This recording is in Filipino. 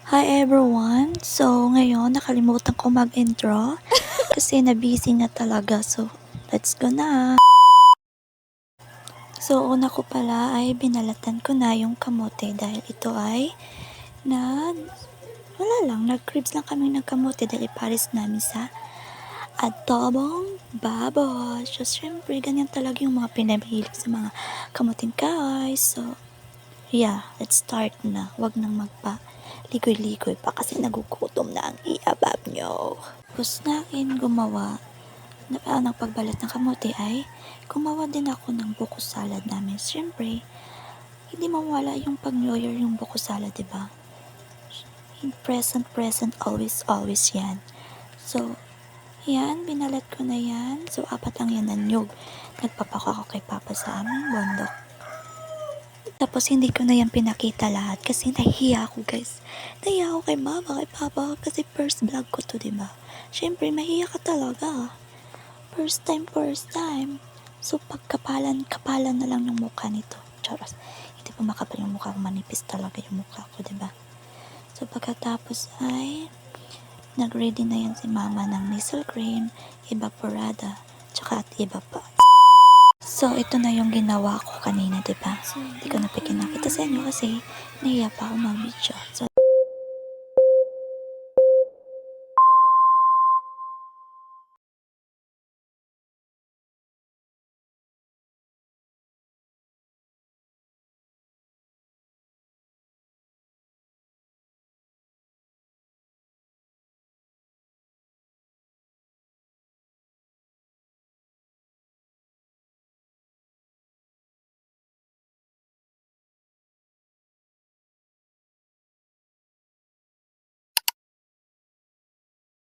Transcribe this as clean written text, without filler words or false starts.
Hi everyone! So, ngayon nakalimutan ko mag-intro kasi na-busy na talaga. So, let's go na! So, una ko pala ay binalatan ko na yung kamote dahil ito ay wala lang, nag-cribs lang kami ng kamote dahil ipares namin sa adobong baboy. So, syempre, ganyan talaga yung mga pinamahilig sa mga kamuting kahoy. So, yeah, let's start na. Wag nang ligoy-ligoy pa kasi nagugutom na ang iabab nyo. Tapos nakin gumawa ng pagbalat ng kamote ay gumawa din ako ng buko salad namin. Siyempre, hindi mawala yung pag New Year yung buko salad, diba? Present, always yan. So, yan, binalat ko na yan. So, 4 lang yan na nyug. Nagpapako ako kay Papa sa aming bundok. Tapos hindi ko na yan pinakita lahat kasi nahiya ako, guys. Nahiya ako kay mama, kay papa kasi first vlog ko to, diba? Syempre, mahiya ka talaga. First time. So, kapalan na lang yung mukha nito. Charos. Hindi pa makapal yung mukha ko, manipis talaga yung mukha ko, diba? So, pagkatapos ay nag-ready na yan si mama ng nasal cream, evaporada, tsaka at iba pa. So, ito na yung ginawa ko kanina, diba? Hindi ko na pinakita sa inyo kasi nahiya pa ako mag-video. So,